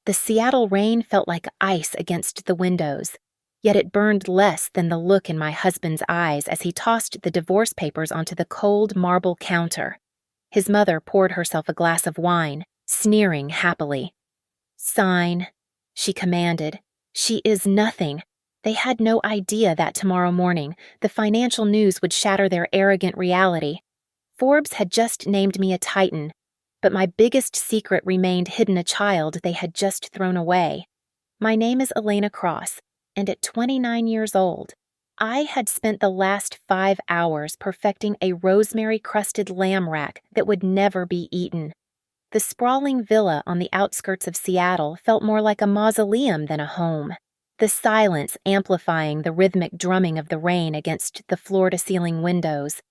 The Seattle rain felt like ice against the windows, yet it burned less than the look in my husband's eyes as he tossed the divorce papers onto the cold marble counter. His mother poured herself a glass of wine, sneering happily. "Sign," she commanded. "She is nothing." They had no idea that tomorrow morning the financial news would shatter their arrogant reality. Forbes had just named me a titan, but my biggest secret remained hidden, a child they had just thrown away. My name is Elena Cross, and at 29 years old, I had spent the last 5 hours perfecting a rosemary-crusted lamb rack that would never be eaten. The sprawling villa on the outskirts of Seattle felt more like a mausoleum than a home, the silence amplifying the rhythmic drumming of the rain against the floor-to-ceiling windows.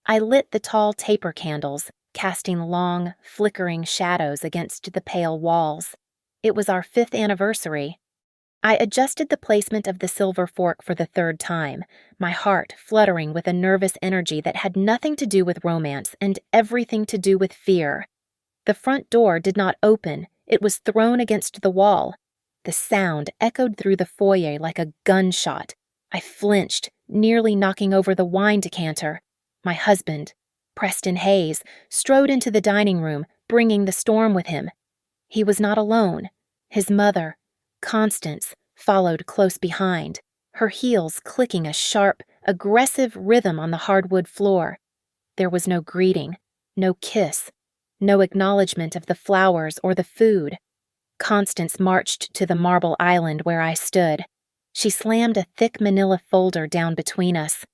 I lit the tall taper candles, casting long, flickering shadows against the pale walls. It was our 5th anniversary. I adjusted the placement of the silver fork for the 3rd time, my heart fluttering with a nervous energy that had nothing to do with romance and everything to do with fear. The front door did not open, it was thrown against the wall. The sound echoed through the foyer like a gunshot. I flinched, nearly knocking over the wine decanter. My husband, Preston Hayes, strode into the dining room, bringing the storm with him. He was not alone. His mother, Constance, followed close behind, her heels clicking a sharp, aggressive rhythm on the hardwood floor. There was no greeting, no kiss, no acknowledgement of the flowers or the food. Constance marched to the marble island where I stood. She slammed a thick manila folder down between us.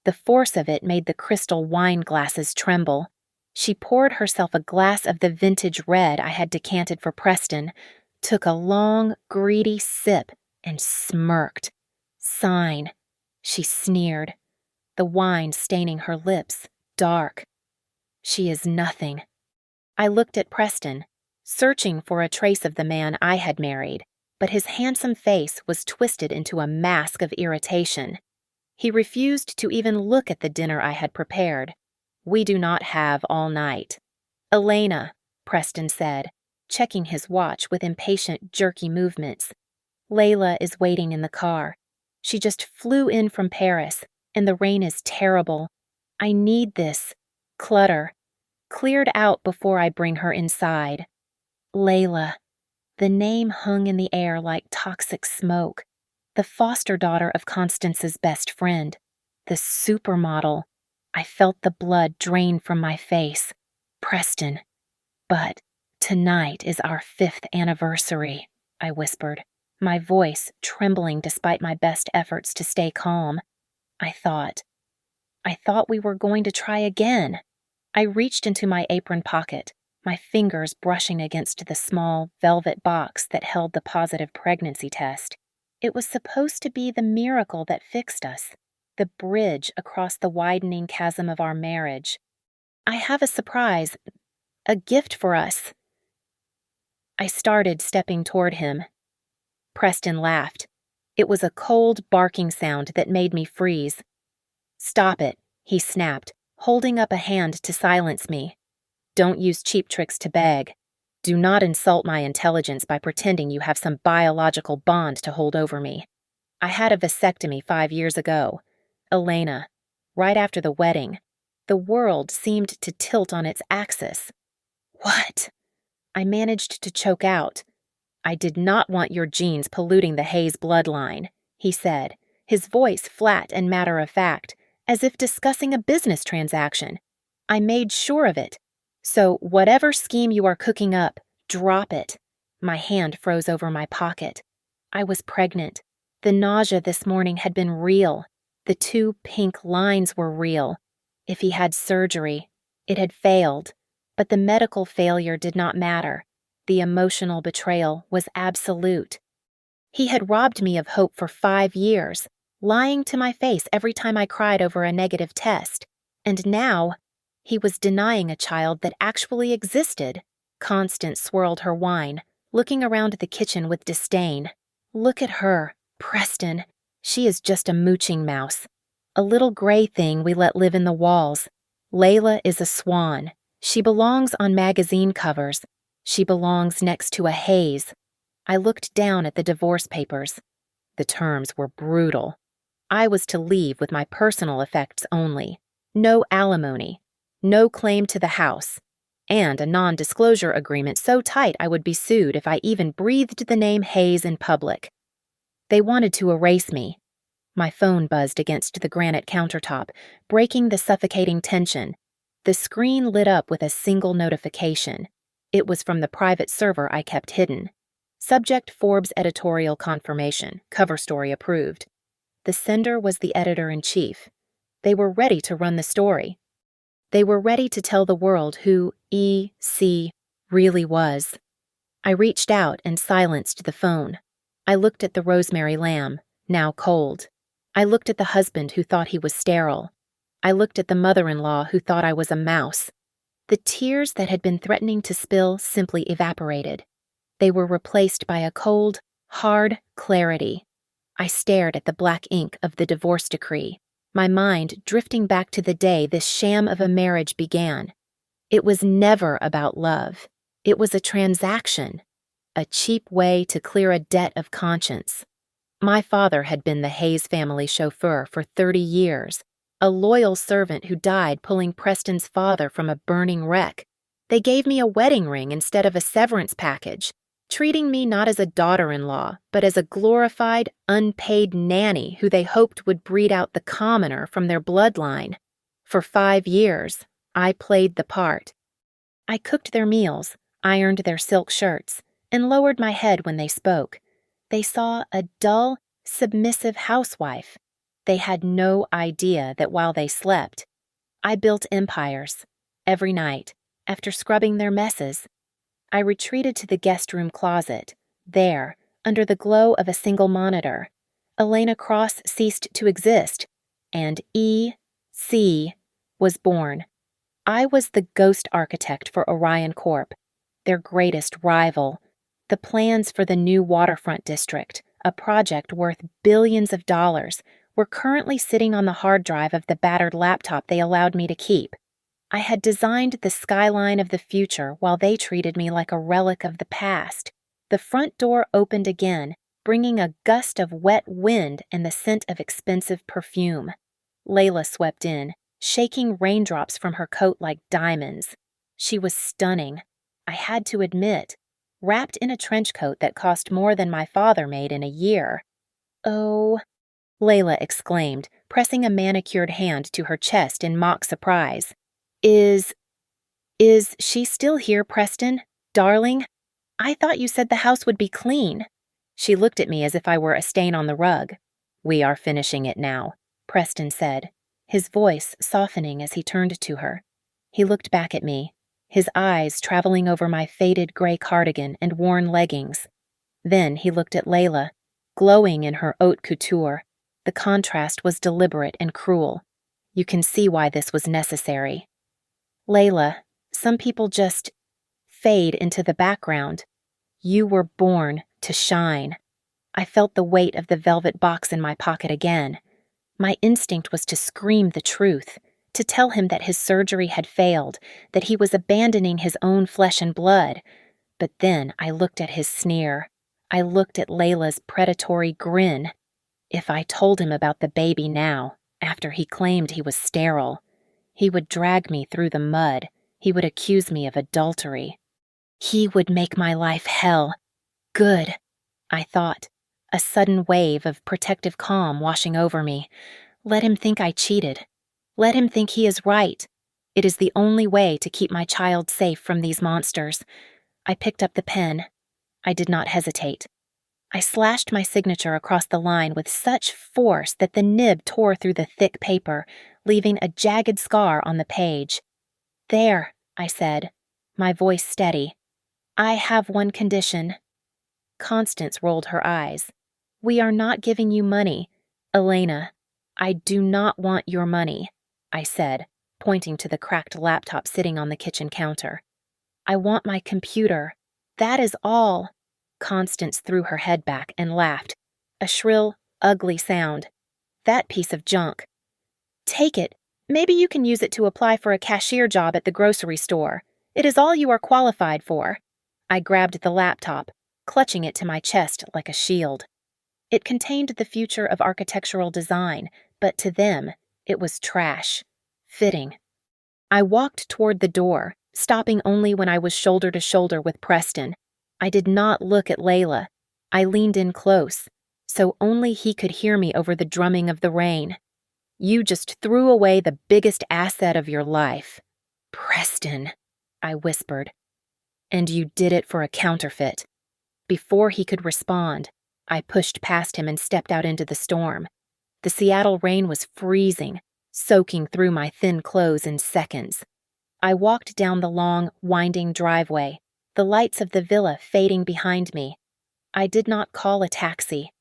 The force of it made the crystal wine glasses tremble. She poured herself a glass of the vintage red I had decanted for Preston, took a long, greedy sip, and smirked. "Sign," she sneered, the wine staining her lips, dark. "She is nothing." I looked at Preston, searching for a trace of the man I had married, but his handsome face was twisted into a mask of irritation. He refused to even look at the dinner I had prepared. "We do not have all night." "Elena," Preston said, checking his watch with impatient, jerky movements. "Layla is waiting in the car. She just flew in from Paris, and the rain is terrible. I need this clutter cleared out before I bring her inside." Layla. The name hung in the air like toxic smoke. The foster daughter of Constance's best friend. The supermodel. I felt the blood drain from my face. Preston. "But tonight is our 5th anniversary," I whispered, my voice trembling despite my best efforts to stay calm. I thought we were going to try again. I reached into my apron pocket, my fingers brushing against the small, velvet box that held the positive pregnancy test. It was supposed to be the miracle that fixed us, the bridge across the widening chasm of our marriage. "I have a surprise, a gift for us." I started stepping toward him. Preston laughed. It was a cold, barking sound that made me freeze. "Stop it," he snapped, holding up a hand to silence me. "Don't use cheap tricks to beg. Do not insult my intelligence by pretending you have some biological bond to hold over me. I had a vasectomy 5 years ago. Elena, right after the wedding, the world seemed to tilt on its axis." "What?" I managed to choke out. "I did not want your genes polluting the Hayes bloodline," he said, his voice flat and matter-of-fact, as if discussing a business transaction. "I made sure of it. So whatever scheme you are cooking up, drop it." My hand froze over my pocket. I was pregnant. The nausea this morning had been real. The 2 pink lines were real. If he had surgery, it had failed. But the medical failure did not matter. The emotional betrayal was absolute. He had robbed me of hope for 5 years, lying to my face every time I cried over a negative test. And now, he was denying a child that actually existed. Constance swirled her wine, looking around the kitchen with disdain. "Look at her, Preston. She is just a mooching mouse. A little gray thing we let live in the walls. Layla is a swan. She belongs on magazine covers. She belongs next to a Hayes." I looked down at the divorce papers. The terms were brutal. I was to leave with my personal effects only, no alimony, no claim to the house, and a non-disclosure agreement so tight I would be sued if I even breathed the name Hayes in public. They wanted to erase me. My phone buzzed against the granite countertop, breaking the suffocating tension. The screen lit up with a single notification. It was from the private server I kept hidden. Subject: Forbes editorial confirmation, cover story approved. The sender was the editor-in-chief. They were ready to run the story. They were ready to tell the world who E.C. really was. I reached out and silenced the phone. I looked at the rosemary lamb, now cold. I looked at the husband who thought he was sterile. I looked at the mother-in-law who thought I was a mouse. The tears that had been threatening to spill simply evaporated. They were replaced by a cold, hard clarity. I stared at the black ink of the divorce decree, my mind drifting back to the day this sham of a marriage began. It was never about love. It was a transaction, a cheap way to clear a debt of conscience. My father had been the Hayes family chauffeur for 30 years, a loyal servant who died pulling Preston's father from a burning wreck. They gave me a wedding ring instead of a severance package, treating me not as a daughter-in-law, but as a glorified, unpaid nanny who they hoped would breed out the commoner from their bloodline. For 5 years, I played the part. I cooked their meals, ironed their silk shirts, and lowered my head when they spoke. They saw a dull, submissive housewife. They had no idea that while they slept, I built empires. Every night, after scrubbing their messes, I retreated to the guest room closet. There, under the glow of a single monitor, Elena Cross ceased to exist, and E.C. was born. I was the ghost architect for Orion Corp., their greatest rival. The plans for the new waterfront district, a project worth billions of dollars, were currently sitting on the hard drive of the battered laptop they allowed me to keep. I had designed the skyline of the future while they treated me like a relic of the past. The front door opened again, bringing a gust of wet wind and the scent of expensive perfume. Layla swept in, shaking raindrops from her coat like diamonds. She was stunning, I had to admit, wrapped in a trench coat that cost more than my father made in a year. "Oh," Layla exclaimed, pressing a manicured hand to her chest in mock surprise. Is she still here, Preston? Darling? I thought you said the house would be clean." She looked at me as if I were a stain on the rug. "We are finishing it now," Preston said, his voice softening as he turned to her. He looked back at me, his eyes traveling over my faded gray cardigan and worn leggings. Then he looked at Layla, glowing in her haute couture. The contrast was deliberate and cruel. You can see why this was necessary. "Layla, some people just fade into the background. You were born to shine." I felt the weight of the velvet box in my pocket again. My instinct was to scream the truth, to tell him that his surgery had failed, that he was abandoning his own flesh and blood. But then I looked at his sneer. I looked at Layla's predatory grin. If I told him about the baby now, after he claimed he was sterile, he would drag me through the mud. He would accuse me of adultery. He would make my life hell. Good, I thought, a sudden wave of protective calm washing over me. Let him think I cheated. Let him think he is right. It is the only way to keep my child safe from these monsters. I picked up the pen. I did not hesitate. I slashed my signature across the line with such force that the nib tore through the thick paper, leaving a jagged scar on the page. "There," I said, my voice steady. "I have one condition." Constance rolled her eyes. "We are not giving you money. Elena, I do not want your money," I said, pointing to the cracked laptop sitting on the kitchen counter. "I want my computer. That is all." Constance threw her head back and laughed, a shrill, ugly sound. "That piece of junk. Take it. Maybe you can use it to apply for a cashier job at the grocery store. It is all you are qualified for." I grabbed the laptop. clutching it to my chest like a shield. It contained the future of architectural design, but to them, it was trash. Fitting. I walked toward the door, stopping only when I was shoulder to shoulder with Preston. I did not look at Layla. I leaned in close, so only he could hear me over the drumming of the rain. You just threw away the biggest asset of your life. Preston, I whispered. And you did it for a counterfeit. Before he could respond, I pushed past him and stepped out into the storm. The Seattle rain was freezing, soaking through my thin clothes in seconds. I walked down the long, winding driveway, the lights of the villa fading behind me. I did not call a taxi.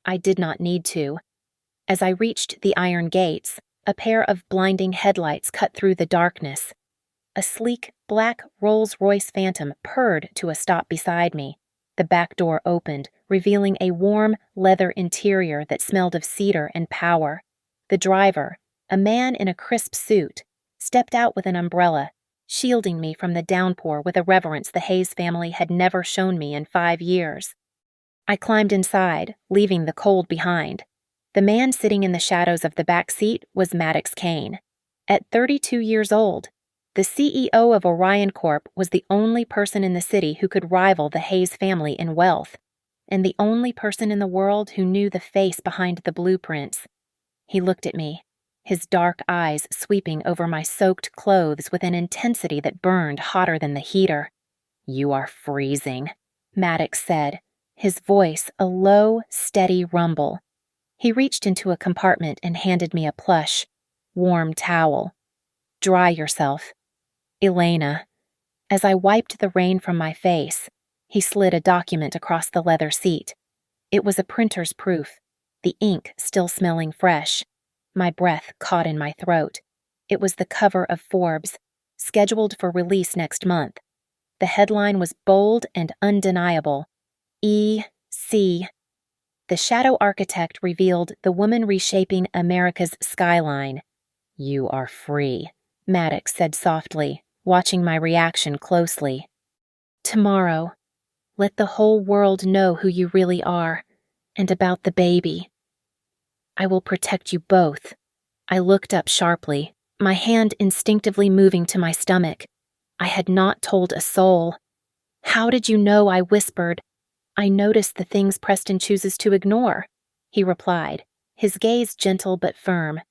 I did not need to. As I reached the iron gates, a pair of blinding headlights cut through the darkness. A sleek, black Rolls-Royce Phantom purred to a stop beside me. The back door opened, revealing a warm, leather interior that smelled of cedar and power. The driver, a man in a crisp suit, stepped out with an umbrella, shielding me from the downpour with a reverence the Hayes family had never shown me in 5 years. I climbed inside, leaving the cold behind. The man sitting in the shadows of the back seat was Maddox Kane. At 32 years old, the CEO of Orion Corp was the only person in the city who could rival the Hayes family in wealth, and the only person in the world who knew the face behind the blueprints. He looked at me, his dark eyes sweeping over my soaked clothes with an intensity that burned hotter than the heater. "You are freezing," Maddox said, his voice a low, steady rumble. He reached into a compartment and handed me a plush, warm towel. "Dry yourself. Elena." As I wiped the rain from my face, he slid a document across the leather seat. It was a printer's proof, the ink still smelling fresh. My breath caught in my throat. It was the cover of Forbes, scheduled for release next month. The headline was bold and undeniable. E.C. The shadow architect revealed the woman reshaping America's skyline. "You are free," Maddox said softly, watching my reaction closely. "Tomorrow, let the whole world know who you really are, and about the baby. I will protect you both." I looked up sharply, my hand instinctively moving to my stomach. I had not told a soul. "How did you know?" I whispered. "I notice the things Preston chooses to ignore," he replied, his gaze gentle but firm.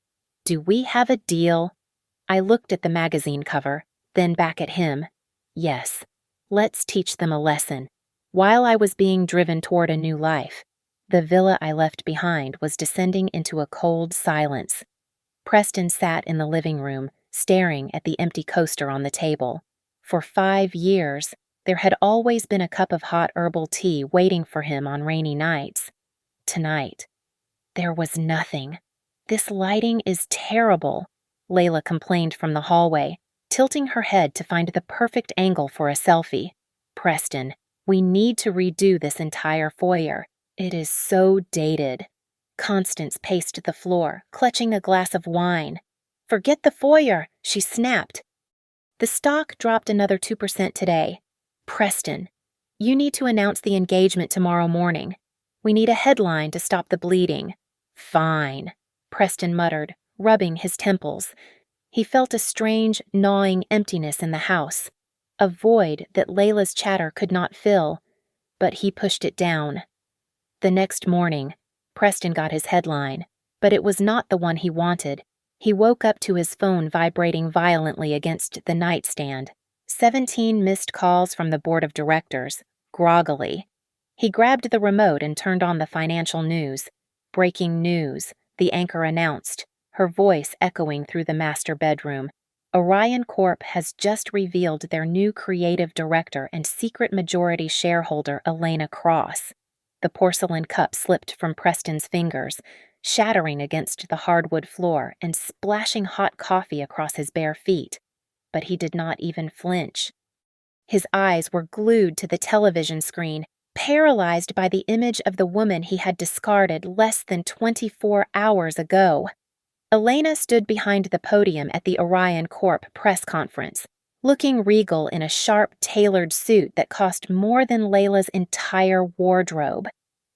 "Do we have a deal?" I looked at the magazine cover, then back at him. Yes, let's teach them a lesson. While I was being driven toward a new life, the villa I left behind was descending into a cold silence. Preston sat in the living room, staring at the empty coaster on the table. For 5 years, there had always been a cup of hot herbal tea waiting for him on rainy nights. Tonight, there was nothing. "This lighting is terrible," Layla complained from the hallway, tilting her head to find the perfect angle for a selfie. "Preston, we need to redo this entire foyer. It is so dated." Constance paced the floor, clutching a glass of wine. "Forget the foyer," she snapped. The stock dropped another 2% today. "Preston, you need to announce the engagement tomorrow morning. We need a headline to stop the bleeding." "Fine," Preston muttered, rubbing his temples. He felt a strange, gnawing emptiness in the house, a void that Layla's chatter could not fill, but he pushed it down. The next morning, Preston got his headline, but it was not the one he wanted. He woke up to his phone vibrating violently against the nightstand. 17 missed calls from the board of directors, groggily. He grabbed the remote and turned on the financial news. "Breaking news," the anchor announced, her voice echoing through the master bedroom. "Orion Corp has just revealed their new creative director and secret majority shareholder, Elena Cross." The porcelain cup slipped from Preston's fingers, shattering against the hardwood floor and splashing hot coffee across his bare feet. But he did not even flinch. His eyes were glued to the television screen, paralyzed by the image of the woman he had discarded less than 24 hours ago. Elena stood behind the podium at the Orion Corp press conference, looking regal in a sharp, tailored suit that cost more than Layla's entire wardrobe.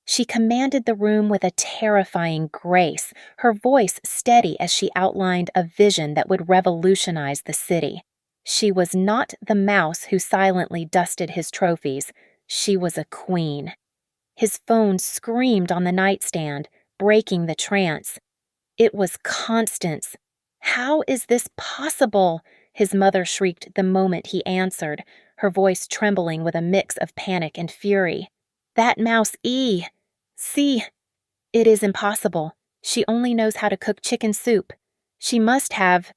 She commanded the room with a terrifying grace, her voice steady as she outlined a vision that would revolutionize the city. She was not the mouse who silently dusted his trophies. She was a queen. His phone screamed on the nightstand, breaking the trance. It was Constance. "How is this possible?" his mother shrieked the moment he answered, her voice trembling with a mix of panic and fury. "That mouse E. See, it is impossible. She only knows how to cook chicken soup. She must have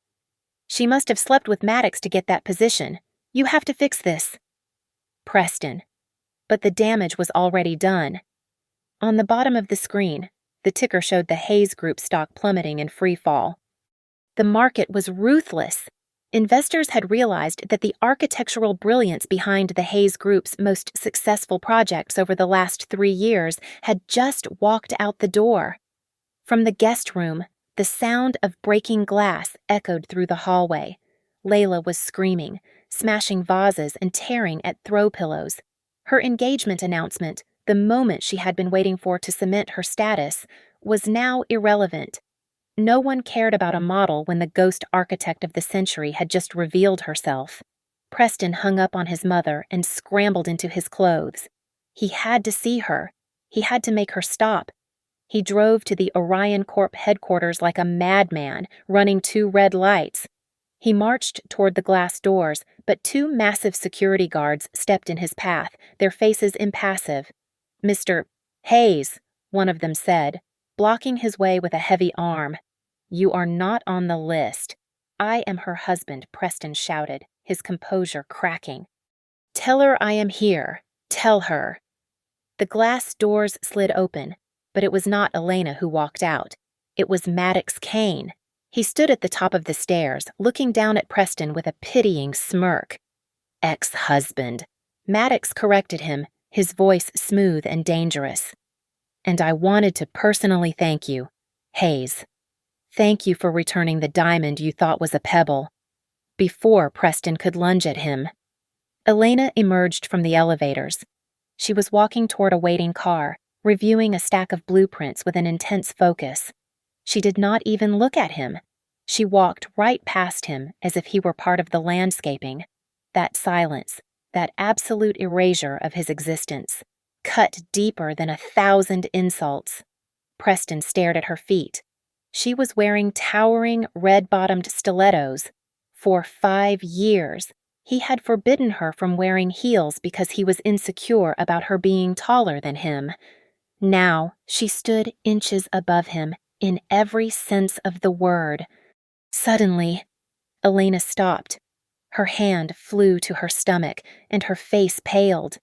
slept with Maddox to get that position. You have to fix this." Preston. But the damage was already done. On the bottom of the screen, the ticker showed the Hayes Group stock plummeting in free fall. The market was ruthless. Investors had realized that the architectural brilliance behind the Hayes Group's most successful projects over the last 3 years had just walked out the door. From the guest room, the sound of breaking glass echoed through the hallway. Layla was screaming, smashing vases and tearing at throw pillows. Her engagement announcement, the moment she had been waiting for to cement her status, was now irrelevant. No one cared about a model when the ghost architect of the century had just revealed herself. Preston hung up on his mother and scrambled into his clothes. He had to see her. He had to make her stop. He drove to the Orion Corp headquarters like a madman, running 2 red lights. He marched toward the glass doors, but 2 massive security guards stepped in his path, their faces impassive. "Mr. Hayes," one of them said, blocking his way with a heavy arm. "You are not on the list." "I am her husband," Preston shouted, his composure cracking. "Tell her I am here. Tell her." The glass doors slid open, but it was not Elena who walked out. It was Maddox Kane. He stood at the top of the stairs, looking down at Preston with a pitying smirk. "Ex-husband." Maddox corrected him, his voice smooth and dangerous. "And I wanted to personally thank you, Hayes. Thank you for returning the diamond you thought was a pebble." Before Preston could lunge at him. Elena emerged from the elevators. She was walking toward a waiting car, reviewing a stack of blueprints with an intense focus. She did not even look at him. She walked right past him as if he were part of the landscaping. That silence, that absolute erasure of his existence, cut deeper than 1,000 insults. Preston stared at her feet. She was wearing towering, red-bottomed stilettos. For 5 years, he had forbidden her from wearing heels because he was insecure about her being taller than him. Now, she stood inches above him, in every sense of the word. Suddenly, Elena stopped. Her hand flew to her stomach, and her face paled.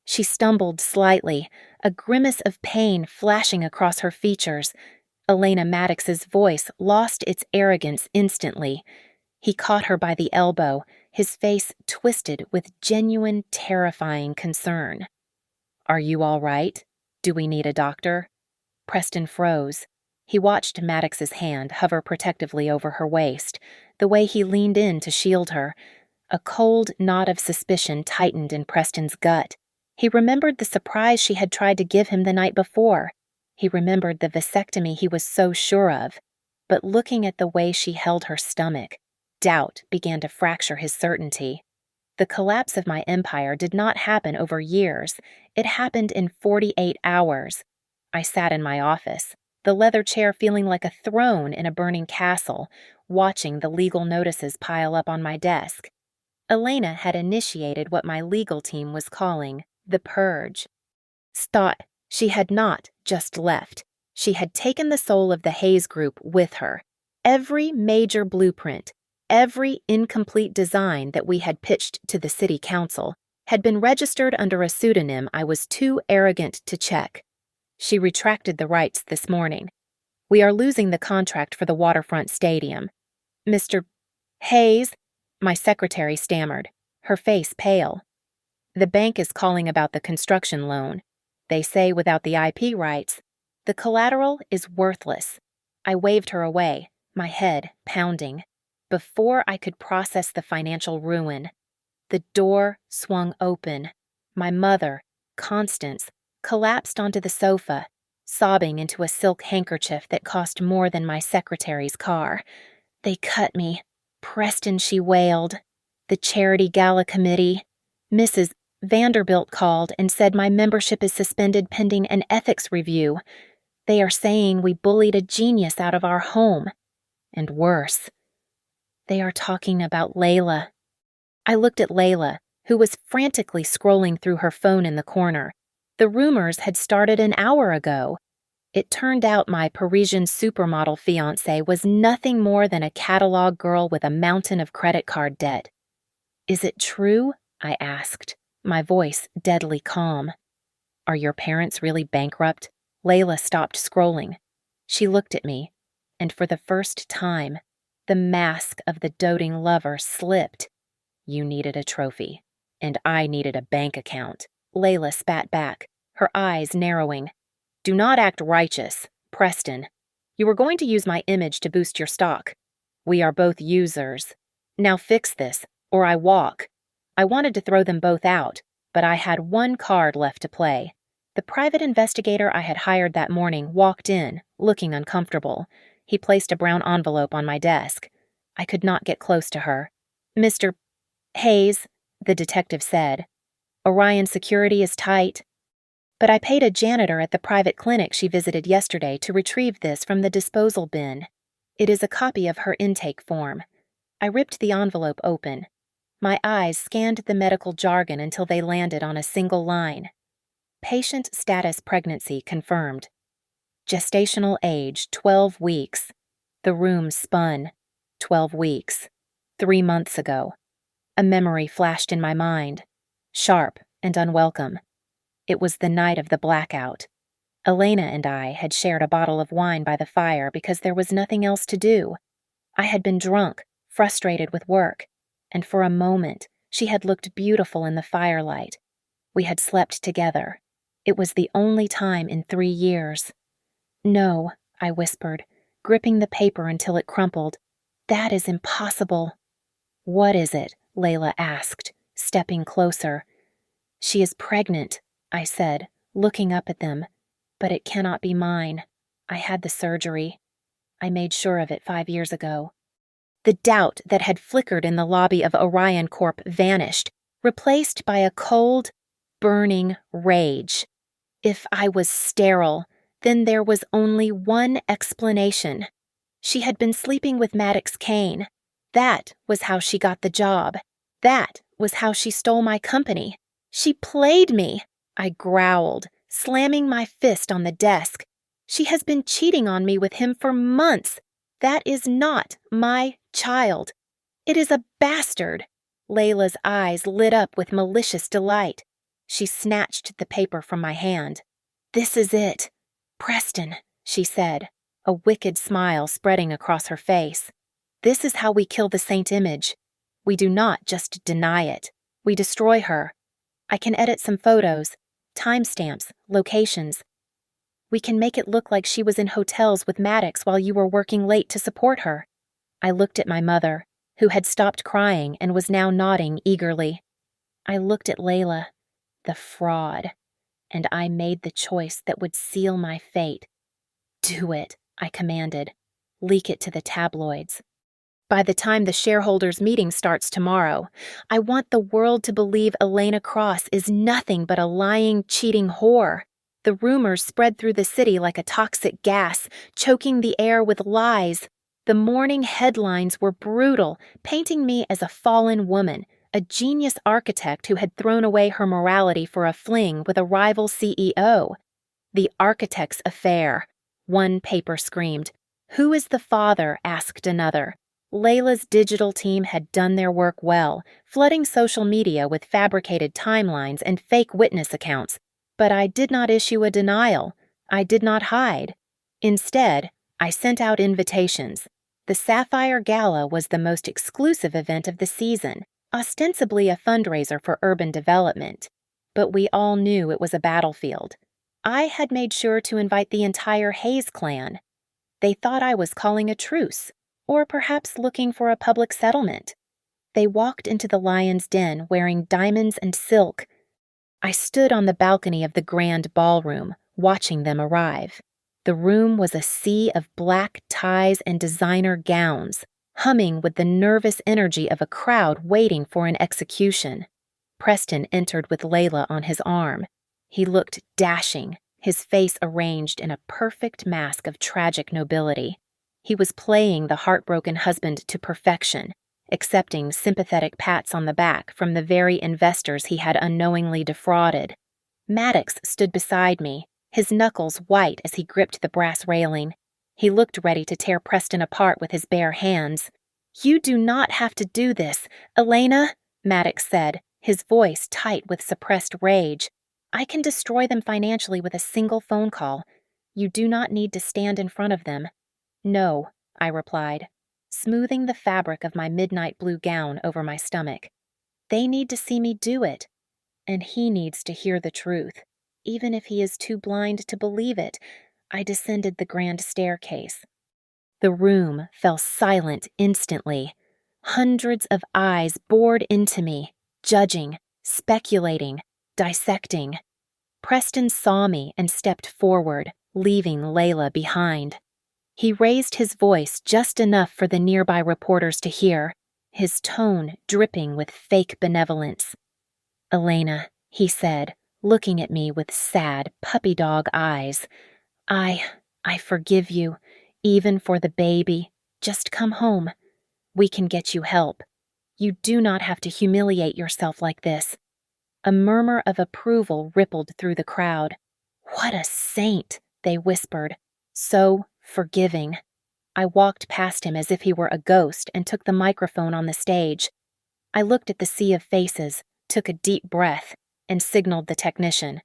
She stumbled slightly, a grimace of pain flashing across her features. Elena Maddox's voice lost its arrogance instantly. He caught her by the elbow, his face twisted with genuine, terrifying concern. "Are you all right? Do we need a doctor?" Preston froze. He watched Maddox's hand hover protectively over her waist, the way he leaned in to shield her. A cold knot of suspicion tightened in Preston's gut. He remembered the surprise she had tried to give him the night before. He remembered the vasectomy he was so sure of. But looking at the way she held her stomach, doubt began to fracture his certainty. The collapse of my empire did not happen over years. It happened in 48 hours. I sat in my office, the leather chair feeling like a throne in a burning castle, watching the legal notices pile up on my desk. Elena had initiated what my legal team was calling the purge. Stott, she had not just left. She had taken the soul of the Hayes Group with her. Every major blueprint, every incomplete design that we had pitched to the city council had been registered under a pseudonym I was too arrogant to check. She retracted the rights this morning. "We are losing the contract for the waterfront stadium." "Mr. Hayes," my secretary stammered, her face pale. "The bank is calling about the construction loan. They say without the IP rights, the collateral is worthless." I waved her away, my head pounding. Before I could process the financial ruin, the door swung open. My mother, Constance, collapsed onto the sofa, sobbing into a silk handkerchief that cost more than my secretary's car. "They cut me. Preston," she wailed. "The charity gala committee. Mrs. Vanderbilt called and said my membership is suspended pending an ethics review. They are saying we bullied a genius out of our home. And worse, they are talking about Layla." I looked at Layla, who was frantically scrolling through her phone in the corner. The rumors had started an hour ago. It turned out my Parisian supermodel fiancé was nothing more than a catalog girl with a mountain of credit card debt. "Is it true?" I asked, my voice deadly calm. "Are your parents really bankrupt?" Layla stopped scrolling. She looked at me, and for the first time, the mask of the doting lover slipped. "You needed a trophy, and I needed a bank account," Layla spat back, her eyes narrowing. "Do not act righteous, Preston. You were going to use my image to boost your stock. We are both users. Now fix this, or I walk." I wanted to throw them both out, but I had one card left to play. The private investigator I had hired that morning walked in, looking uncomfortable. He placed a brown envelope on my desk. I could not get close to her. "Mr. Hayes," the detective said, "Orion security is tight." But I paid a janitor at the private clinic she visited yesterday to retrieve this from the disposal bin. It is a copy of her intake form. I ripped the envelope open. My eyes scanned the medical jargon until they landed on a single line. Patient status pregnancy confirmed. Gestational age 12 weeks. The room spun. 12 weeks. 3 months ago. A memory flashed in my mind. Sharp and unwelcome. It was the night of the blackout. Elena and I had shared a bottle of wine by the fire because there was nothing else to do. I had been drunk, frustrated with work, and for a moment she had looked beautiful in the firelight. We had slept together. It was the only time in 3 years. "No," I whispered, gripping the paper until it crumpled. "That is impossible." "What is it?" Layla asked, stepping closer. "She is pregnant," I said, looking up at them. "But it cannot be mine. I had the surgery. I made sure of it 5 years ago." The doubt that had flickered in the lobby of Orion Corp vanished, replaced by a cold, burning rage. If I was sterile, then there was only one explanation. She had been sleeping with Maddox Kane. That was how she got the job. That was how she stole my company. "She played me," I growled, slamming my fist on the desk. "She has been cheating on me with him for months. That is not my child. It is a bastard." Layla's eyes lit up with malicious delight. She snatched the paper from my hand. "This is it. Preston," she said, a wicked smile spreading across her face. "This is how we kill the saint image. We do not just deny it. We destroy her. I can edit some photos, timestamps, locations. We can make it look like she was in hotels with Maddox while you were working late to support her." I looked at my mother, who had stopped crying and was now nodding eagerly. I looked at Layla, the fraud, and I made the choice that would seal my fate. "Do it," I commanded. "Leak it to the tabloids. By the time the shareholders' meeting starts tomorrow, I want the world to believe Elena Cross is nothing but a lying, cheating whore." The rumors spread through the city like a toxic gas, choking the air with lies. The morning headlines were brutal, painting me as a fallen woman, a genius architect who had thrown away her morality for a fling with a rival CEO. "The architect's affair," one paper screamed. "Who is the father?" asked another. Layla's digital team had done their work well, flooding social media with fabricated timelines and fake witness accounts. But I did not issue a denial. I did not hide. Instead, I sent out invitations. The Sapphire Gala was the most exclusive event of the season, ostensibly a fundraiser for urban development. But we all knew it was a battlefield. I had made sure to invite the entire Hayes clan. They thought I was calling a truce. or perhaps looking for a public settlement. They walked into the lion's den wearing diamonds and silk. I stood on the balcony of the grand ballroom, watching them arrive. The room was a sea of black ties and designer gowns, humming with the nervous energy of a crowd waiting for an execution. Preston entered with Layla on his arm. He looked dashing, his face arranged in a perfect mask of tragic nobility. He was playing the heartbroken husband to perfection, accepting sympathetic pats on the back from the very investors he had unknowingly defrauded. Maddox stood beside me, his knuckles white as he gripped the brass railing. He looked ready to tear Preston apart with his bare hands. "You do not have to do this, Elena," Maddox said, his voice tight with suppressed rage. "I can destroy them financially with a single phone call. You do not need to stand in front of them." "No," I replied, smoothing the fabric of my midnight blue gown over my stomach. "They need to see me do it. And he needs to hear the truth, even if he is too blind to believe it." I descended the grand staircase. The room fell silent instantly. Hundreds of eyes bored into me, judging, speculating, dissecting. Preston saw me and stepped forward, leaving Layla behind. He raised his voice just enough for the nearby reporters to hear, his tone dripping with fake benevolence. "Elena," he said, looking at me with sad, puppy-dog eyes, I forgive you, even for the baby. Just come home. We can get you help. You do not have to humiliate yourself like this." A murmur of approval rippled through the crowd. "What a saint," they whispered. "So forgiving." I walked past him as if he were a ghost and took the microphone on the stage. I looked at the sea of faces, took a deep breath, and signaled the technician.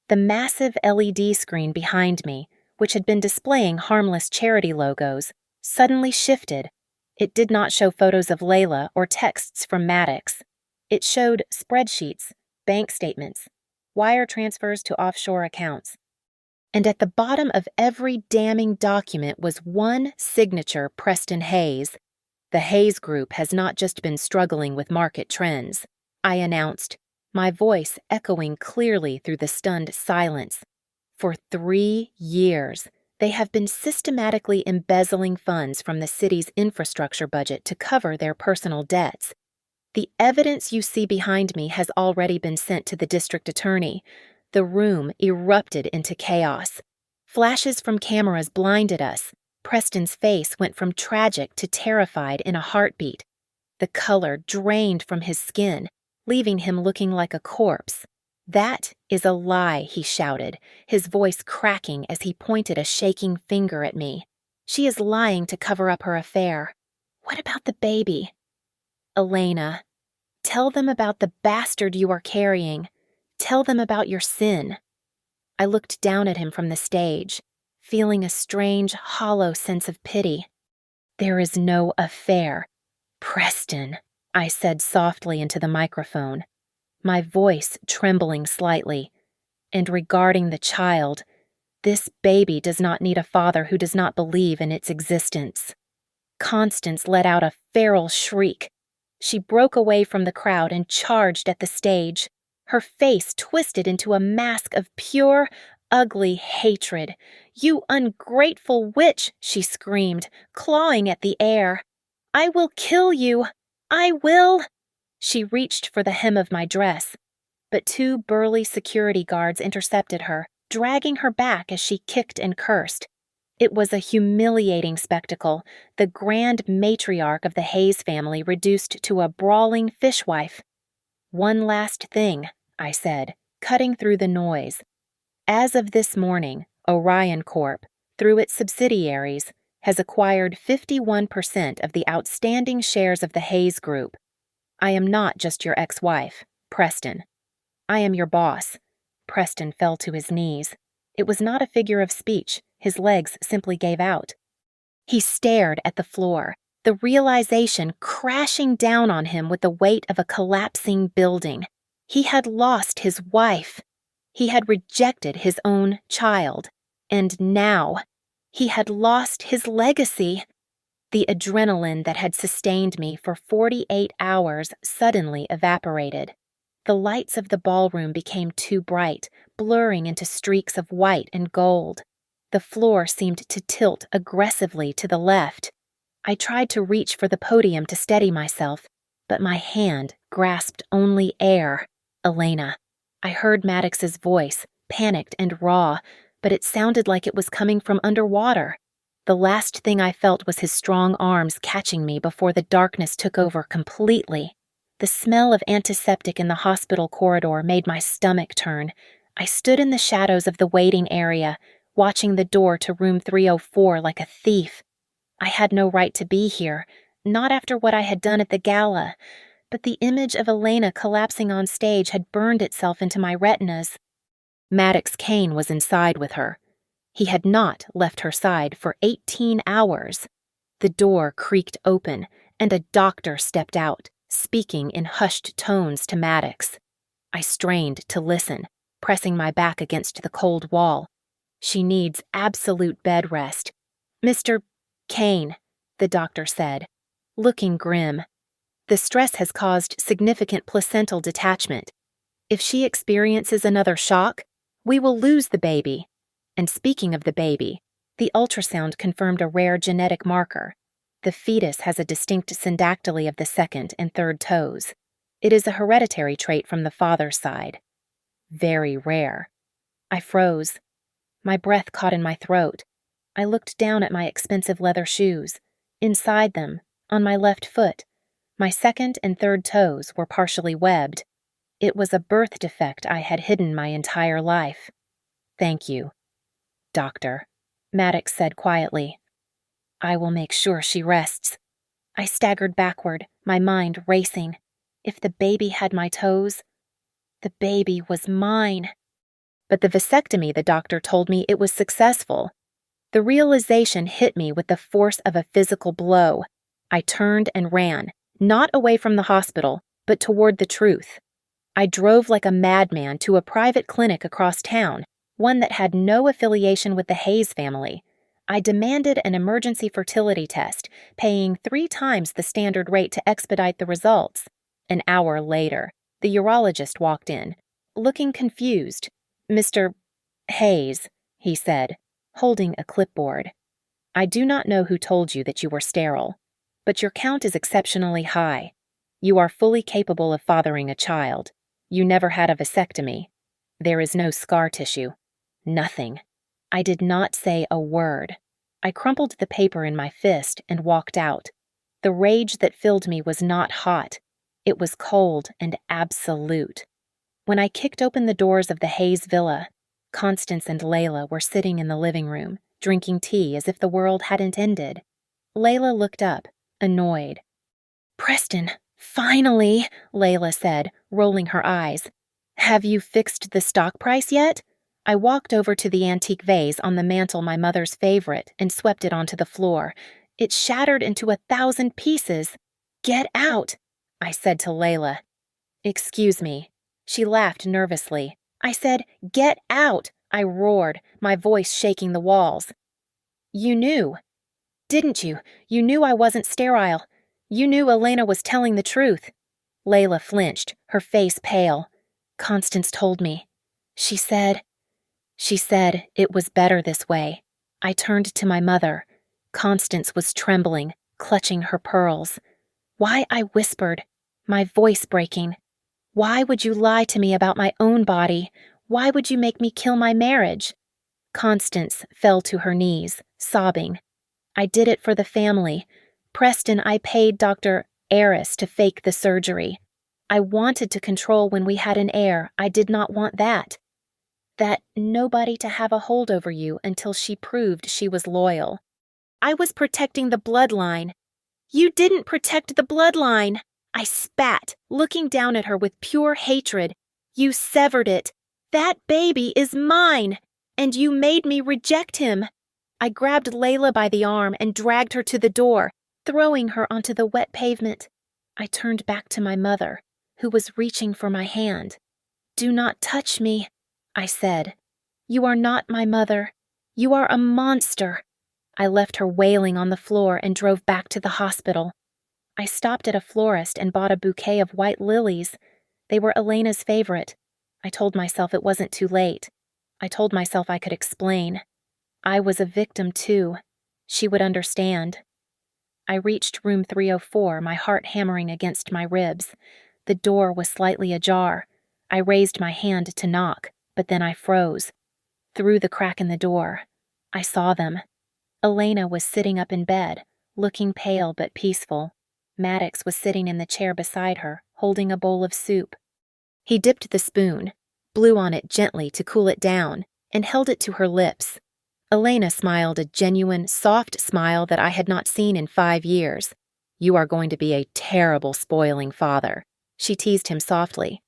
The massive LED screen behind me, which had been displaying harmless charity logos, suddenly shifted. It did not show photos of Layla or texts from Maddox. It showed spreadsheets, bank statements, wire transfers to offshore accounts. And at the bottom of every damning document was one signature: Preston Hayes. "The Hayes Group has not just been struggling with market trends," I announced, my voice echoing clearly through the stunned silence. "For 3 years, they have been systematically embezzling funds from the city's infrastructure budget to cover their personal debts. The evidence you see behind me has already been sent to the district attorney." The room erupted into chaos. Flashes from cameras blinded us. Preston's face went from tragic to terrified in a heartbeat. The color drained from his skin, leaving him looking like a corpse. "That is a lie," he shouted, his voice cracking as he pointed a shaking finger at me. "She is lying to cover up her affair. What about the baby?" "Elena, tell them about the bastard you are carrying. Tell them about your sin." I looked down at him from the stage, feeling a strange, hollow sense of pity. "There is no affair. Preston," I said softly into the microphone, my voice trembling slightly. "And regarding the child, this baby does not need a father who does not believe in its existence." Constance let out a feral shriek. She broke away from the crowd and charged at the stage, her face twisted into a mask of pure, ugly hatred. "You ungrateful witch," she screamed, clawing at the air. "I will kill you! I will!" She reached for the hem of my dress, but 2 burly security guards intercepted her, dragging her back as she kicked and cursed. It was a humiliating spectacle, the grand matriarch of the Hayes family reduced to a brawling fishwife. "One last thing," I said, cutting through the noise. "As of this morning, Orion Corp., through its subsidiaries, has acquired 51% of the outstanding shares of the Hayes Group. I am not just your ex-wife, Preston. I am your boss." Preston fell to his knees. It was not a figure of speech. His legs simply gave out. He stared at the floor, the realization crashing down on him with the weight of a collapsing building. He had lost his wife. He had rejected his own child. And now, he had lost his legacy. The adrenaline that had sustained me for 48 hours suddenly evaporated. The lights of the ballroom became too bright, blurring into streaks of white and gold. The floor seemed to tilt aggressively to the left. I tried to reach for the podium to steady myself, but my hand grasped only air. Elena. I heard Maddox's voice, panicked and raw, but it sounded like it was coming from underwater. The last thing I felt was his strong arms catching me before the darkness took over completely. The smell of antiseptic in the hospital corridor made my stomach turn. I stood in the shadows of the waiting area, watching the door to room 304 like a thief. I had no right to be here, not after what I had done at the gala, but the image of Elena collapsing on stage had burned itself into my retinas. Maddox Kane was inside with her. He had not left her side for 18 hours. The door creaked open, and a doctor stepped out, speaking in hushed tones to Maddox. I strained to listen, pressing my back against the cold wall. She needs absolute bed rest. Mr. Kane, the doctor said, looking grim. The stress has caused significant placental detachment. If she experiences another shock, we will lose the baby. And speaking of the baby, the ultrasound confirmed a rare genetic marker. The fetus has a distinct syndactyly of the second and third toes. It is a hereditary trait from the father's side. Very rare. I froze. My breath caught in my throat. I looked down at my expensive leather shoes. Inside them, on my left foot, my second and third toes were partially webbed. It was a birth defect I had hidden my entire life. Thank you, doctor, Maddox said quietly. I will make sure she rests. I staggered backward, my mind racing. If the baby had my toes, the baby was mine. But the vasectomy, the doctor told me, it was successful. The realization hit me with the force of a physical blow. I turned and ran, not away from the hospital, but toward the truth. I drove like a madman to a private clinic across town, one that had no affiliation with the Hayes family. I demanded an emergency fertility test, paying 3 times the standard rate to expedite the results. An hour later, the urologist walked in, looking confused. Mr. Hayes, he said, holding a clipboard. I do not know who told you that you were sterile, but your count is exceptionally high. You are fully capable of fathering a child. You never had a vasectomy. There is no scar tissue. Nothing. I did not say a word. I crumpled the paper in my fist and walked out. The rage that filled me was not hot. It was cold and absolute. When I kicked open the doors of the Hayes villa, Constance and Layla were sitting in the living room, drinking tea as if the world hadn't ended. Layla looked up, annoyed. Preston, finally, Layla said, rolling her eyes. Have you fixed the stock price yet? I walked over to the antique vase on the mantel, my mother's favorite, and swept it onto the floor. It shattered into 1,000 pieces. Get out, I said to Layla. Excuse me. She laughed nervously. I said, get out, I roared, my voice shaking the walls. You knew, didn't you? You knew I wasn't sterile. You knew Elena was telling the truth. Layla flinched, her face pale. Constance told me. She said it was better this way. I turned to my mother. Constance was trembling, clutching her pearls. Why, I whispered, my voice breaking. Why would you lie to me about my own body? Why would you make me kill my marriage? Constance fell to her knees, sobbing. I did it for the family. Preston, I paid Dr. Aris to fake the surgery. I wanted to control when we had an heir. I did not want that. That nobody to have a hold over you until she proved she was loyal. I was protecting the bloodline. You didn't protect the bloodline. I spat, looking down at her with pure hatred. You severed it. That baby is mine, and you made me reject him. I grabbed Layla by the arm and dragged her to the door, throwing her onto the wet pavement. I turned back to my mother, who was reaching for my hand. Do not touch me, I said. You are not my mother. You are a monster. I left her wailing on the floor and drove back to the hospital. I stopped at a florist and bought a bouquet of white lilies. They were Elena's favorite. I told myself it wasn't too late. I told myself I could explain. I was a victim too. She would understand. I reached room 304, my heart hammering against my ribs. The door was slightly ajar. I raised my hand to knock, but then I froze. Through the crack in the door, I saw them. Elena was sitting up in bed, looking pale but peaceful. Maddox was sitting in the chair beside her, holding a bowl of soup. He dipped the spoon, blew on it gently to cool it down, and held it to her lips. Elena smiled a genuine, soft smile that I had not seen in 5 years. "You are going to be a terrible spoiling father," she teased him softly.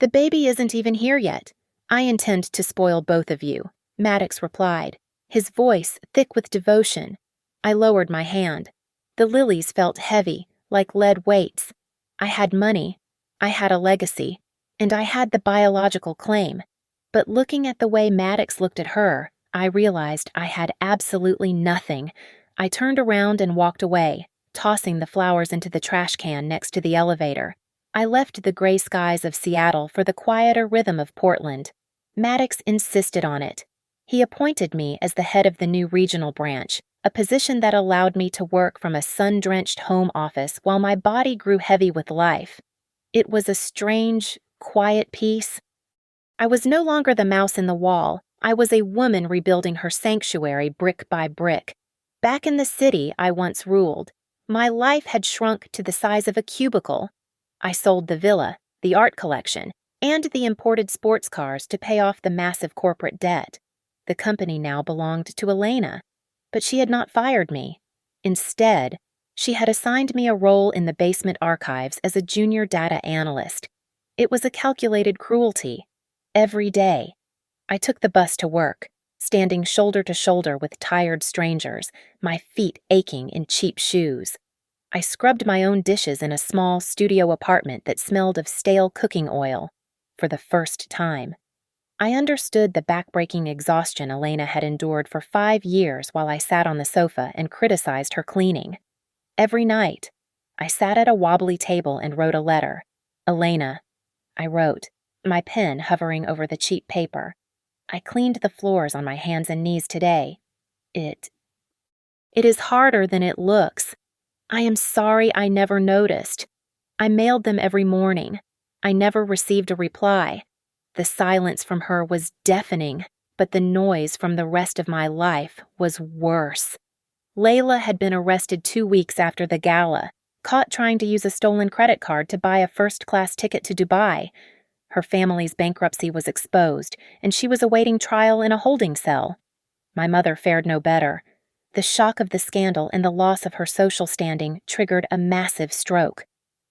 "The baby isn't even here yet. I intend to spoil both of you," Maddox replied, his voice thick with devotion. I lowered my hand. The lilies felt heavy, like lead weights. I had money, I had a legacy, and I had the biological claim. But looking at the way Maddox looked at her, I realized I had absolutely nothing. I turned around and walked away, tossing the flowers into the trash can next to the elevator. I left the gray skies of Seattle for the quieter rhythm of Portland. Maddox insisted on it. He appointed me as the head of the new regional branch, a position that allowed me to work from a sun-drenched home office while my body grew heavy with life. It was a strange, quiet peace. I was no longer the mouse in the wall. I was a woman rebuilding her sanctuary brick by brick. Back in the city I once ruled, my life had shrunk to the size of a cubicle. I sold the villa, the art collection, and the imported sports cars to pay off the massive corporate debt. The company now belonged to Elena, but she had not fired me. Instead, she had assigned me a role in the basement archives as a junior data analyst. It was a calculated cruelty. Every day, I took the bus to work, standing shoulder to shoulder with tired strangers, my feet aching in cheap shoes. I scrubbed my own dishes in a small studio apartment that smelled of stale cooking oil. For the first time, I understood the backbreaking exhaustion Elena had endured for 5 years while I sat on the sofa and criticized her cleaning. Every night, I sat at a wobbly table and wrote a letter. "Elena," I wrote, my pen hovering over the cheap paper. "I cleaned the floors on my hands and knees today. It is harder than it looks. I am sorry I never noticed. I mailed them every morning. I never received a reply. The silence from her was deafening, but the noise from the rest of my life was worse." Layla had been arrested 2 weeks after the gala, caught trying to use a stolen credit card to buy a first-class ticket to Dubai. Her family's bankruptcy was exposed, and she was awaiting trial in a holding cell. My mother fared no better. The shock of the scandal and the loss of her social standing triggered a massive stroke.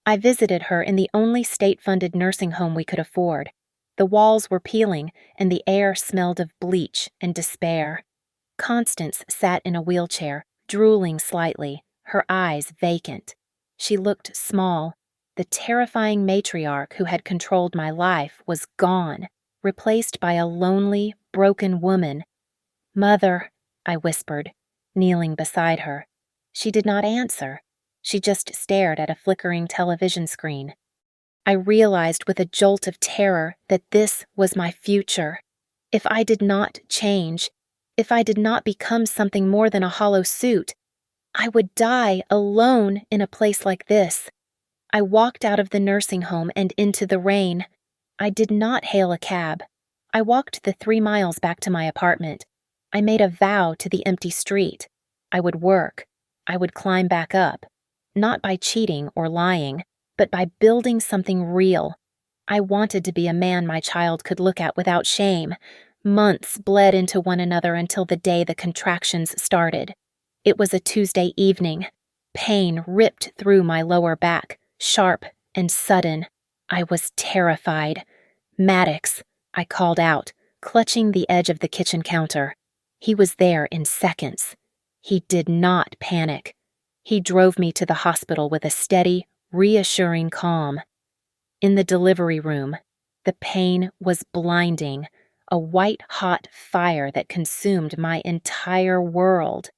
I visited her in the only state-funded nursing home we could afford. The walls were peeling, and the air smelled of bleach and despair. Constance sat in a wheelchair, drooling slightly, her eyes vacant. She looked small. The terrifying matriarch who had controlled my life was gone, replaced by a lonely, broken woman. "Mother," I whispered, kneeling beside her. She did not answer. She just stared at a flickering television screen. I realized with a jolt of terror that this was my future. If I did not change, if I did not become something more than a hollow suit, I would die alone in a place like this. I walked out of the nursing home and into the rain. I did not hail a cab. I walked the 3 miles back to my apartment. I made a vow to the empty street. I would work. I would climb back up. Not by cheating or lying, but by building something real. I wanted to be a man my child could look at without shame. Months bled into one another until the day the contractions started. It was a Tuesday evening. Pain ripped through my lower back, sharp and sudden. I was terrified. "Maddox," I called out, clutching the edge of the kitchen counter. He was there in seconds. He did not panic. He drove me to the hospital with a steady, reassuring calm. In the delivery room, the pain was blinding, a white-hot fire that consumed my entire world.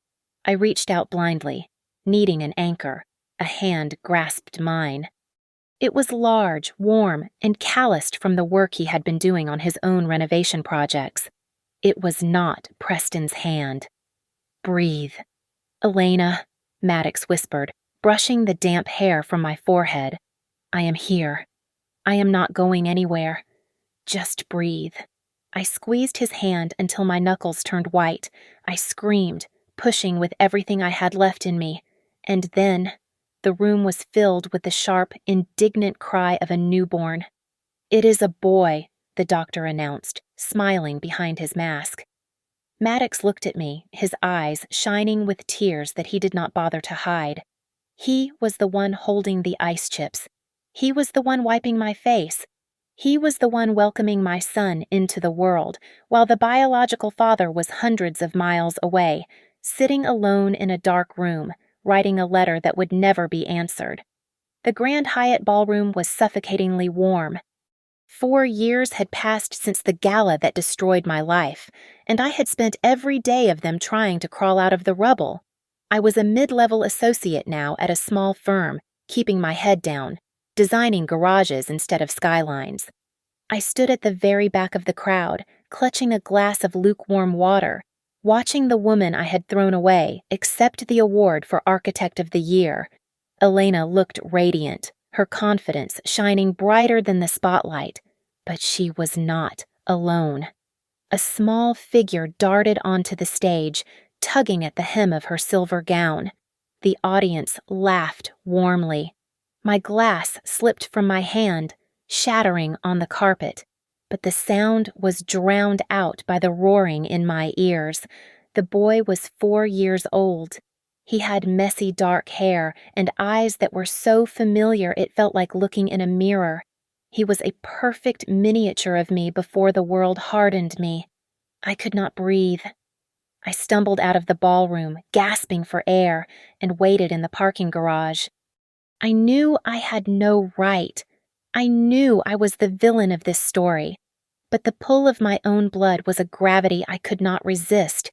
I reached out blindly, needing an anchor. A hand grasped mine. It was large, warm, and calloused from the work he had been doing on his own renovation projects. It was not Preston's hand. "Breathe. Elena," Maddox whispered, brushing the damp hair from my forehead. "I am here. I am not going anywhere. Just breathe." I squeezed his hand until my knuckles turned white. I screamed, pushing with everything I had left in me. And then, the room was filled with the sharp, indignant cry of a newborn. "It is a boy," the doctor announced, smiling behind his mask. Maddox looked at me, his eyes shining with tears that he did not bother to hide. He was the one holding the ice chips. He was the one wiping my face. He was the one welcoming my son into the world, while the biological father was hundreds of miles away, sitting alone in a dark room, writing a letter that would never be answered. The Grand Hyatt ballroom was suffocatingly warm. 4 years had passed since the gala that destroyed my life, and I had spent every day of them trying to crawl out of the rubble. I was a mid-level associate now at a small firm, keeping my head down, designing garages instead of skylines. I stood at the very back of the crowd, clutching a glass of lukewarm water, watching the woman I had thrown away accept the award for Architect of the Year. Elena looked radiant, her confidence shining brighter than the spotlight, but she was not alone. A small figure darted onto the stage, tugging at the hem of her silver gown. The audience laughed warmly. My glass slipped from my hand, shattering on the carpet, but the sound was drowned out by the roaring in my ears. The boy was 4 years old. He had messy dark hair and eyes that were so familiar it felt like looking in a mirror. He was a perfect miniature of me before the world hardened me. I could not breathe. I stumbled out of the ballroom, gasping for air, and waited in the parking garage. I knew I had no right. I knew I was the villain of this story, but the pull of my own blood was a gravity I could not resist.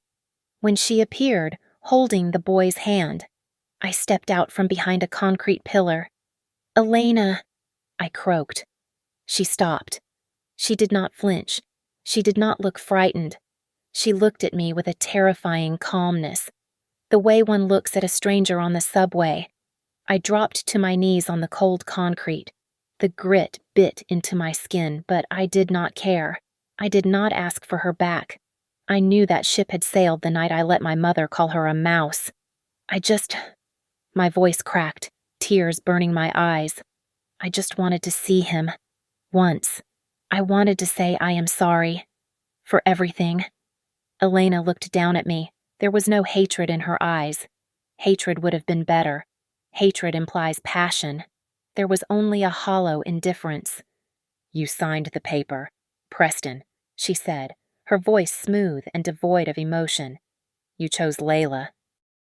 When she appeared, holding the boy's hand, I stepped out from behind a concrete pillar. "Elena," I croaked. She stopped. She did not flinch. She did not look frightened. She looked at me with a terrifying calmness, the way one looks at a stranger on the subway. I dropped to my knees on the cold concrete. The grit bit into my skin, but I did not care. I did not ask for her back. I knew that ship had sailed the night I let my mother call her a mouse. My voice cracked, tears burning my eyes. I just wanted to see him. Once. I wanted to say I am sorry. For everything. Elena looked down at me. There was no hatred in her eyes. Hatred would have been better. Hatred implies passion. There was only a hollow indifference. "You signed the paper. Preston," she said, her voice smooth and devoid of emotion. "You chose Layla.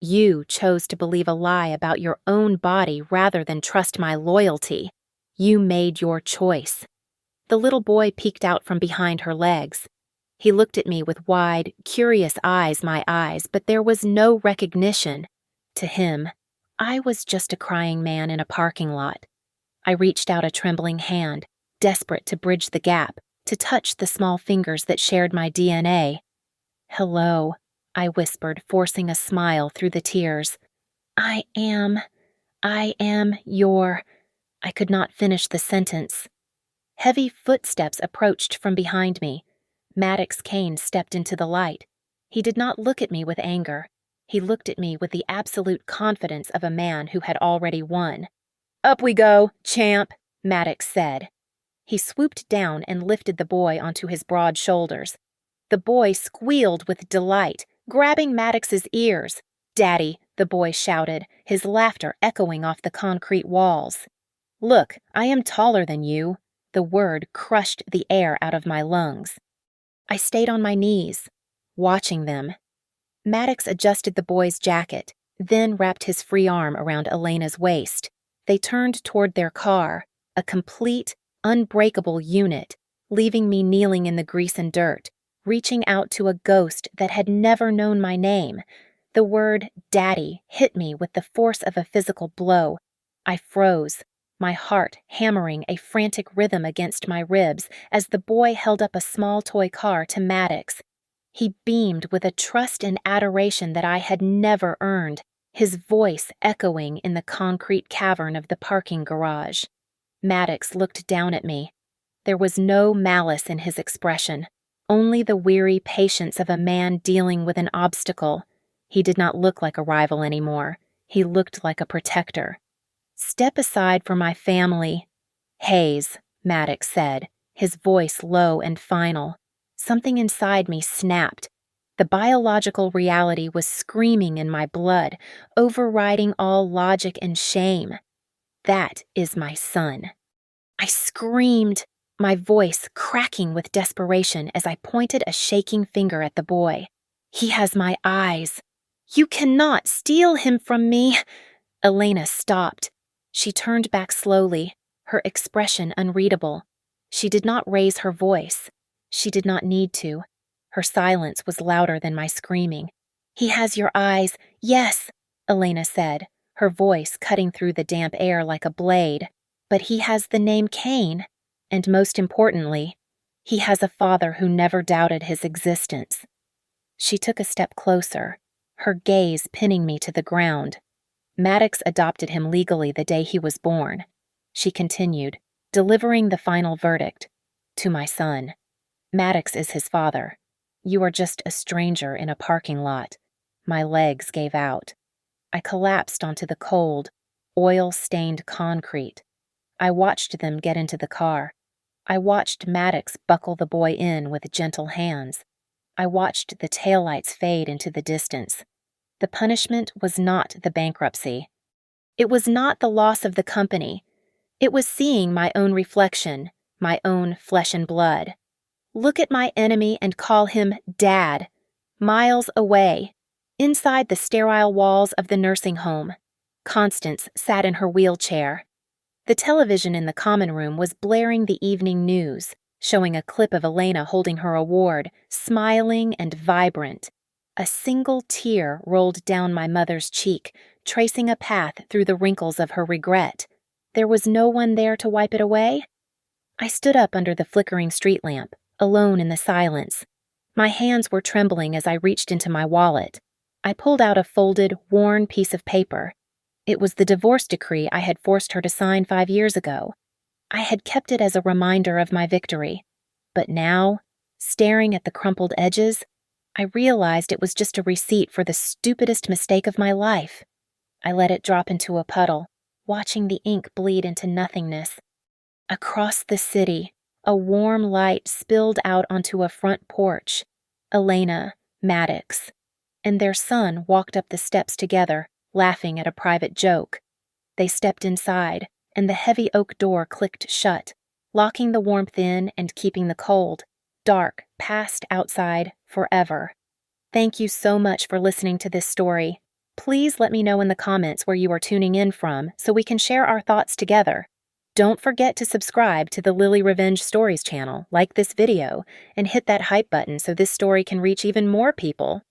You chose to believe a lie about your own body rather than trust my loyalty. You made your choice." The little boy peeked out from behind her legs. He looked at me with wide, curious eyes, but there was no recognition. To him, I was just a crying man in a parking lot. I reached out a trembling hand, desperate to bridge the gap, to touch the small fingers that shared my DNA. "Hello," I whispered, forcing a smile through the tears. I am your... I could not finish the sentence. Heavy footsteps approached from behind me. Maddox Kane stepped into the light. He did not look at me with anger. He looked at me with the absolute confidence of a man who had already won. "Up we go, champ," Maddox said. He swooped down and lifted the boy onto his broad shoulders. The boy squealed with delight, grabbing Maddox's ears. "Daddy," the boy shouted, his laughter echoing off the concrete walls. "Look, I am taller than you." The word crushed the air out of my lungs. I stayed on my knees, watching them. Maddox adjusted the boy's jacket, then wrapped his free arm around Elena's waist. They turned toward their car, a complete, unbreakable unit, leaving me kneeling in the grease and dirt, reaching out to a ghost that had never known my name. The word daddy hit me with the force of a physical blow. I froze, my heart hammering a frantic rhythm against my ribs as the boy held up a small toy car to Maddox. He beamed with a trust and adoration that I had never earned, his voice echoing in the concrete cavern of the parking garage. Maddox looked down at me. There was no malice in his expression, only the weary patience of a man dealing with an obstacle. He did not look like a rival anymore. He looked like a protector. "Step aside for my family." "Hayes," Maddox said, his voice low and final. Something inside me snapped. The biological reality was screaming in my blood, overriding all logic and shame. "That is my son." I screamed, my voice cracking with desperation as I pointed a shaking finger at the boy. "He has my eyes. You cannot steal him from me." Elena stopped. She turned back slowly, her expression unreadable. She did not raise her voice. She did not need to. Her silence was louder than my screaming. "He has your eyes, yes," Elena said, her voice cutting through the damp air like a blade. "But he has the name Cain, and most importantly, he has a father who never doubted his existence." She took a step closer, her gaze pinning me to the ground. "Maddox adopted him legally the day he was born." She continued, delivering the final verdict. "To my son. Maddox is his father. You are just a stranger in a parking lot." My legs gave out. I collapsed onto the cold, oil-stained concrete. I watched them get into the car. I watched Maddox buckle the boy in with gentle hands. I watched the taillights fade into the distance. The punishment was not the bankruptcy. It was not the loss of the company. It was seeing my own reflection, my own flesh and blood. Look at my enemy and call him Dad. Miles away, inside the sterile walls of the nursing home, Constance sat in her wheelchair. The television in the common room was blaring the evening news, showing a clip of Elena holding her award, smiling and vibrant. A single tear rolled down my mother's cheek, tracing a path through the wrinkles of her regret. There was no one there to wipe it away? I stood up under the flickering street lamp, alone in the silence. My hands were trembling as I reached into my wallet. I pulled out a folded, worn piece of paper. It was the divorce decree I had forced her to sign 5 years ago. I had kept it as a reminder of my victory. But now, staring at the crumpled edges, I realized it was just a receipt for the stupidest mistake of my life. I let it drop into a puddle, watching the ink bleed into nothingness. Across the city, a warm light spilled out onto a front porch. Elena, Maddox, and their son walked up the steps together, laughing at a private joke. They stepped inside, and the heavy oak door clicked shut, locking the warmth in and keeping the cold, dark, past outside forever. Thank you so much for listening to this story. Please let me know in the comments where you are tuning in from so we can share our thoughts together. Don't forget to subscribe to the Lily Revenge Stories channel, like this video, and hit that hype button so this story can reach even more people.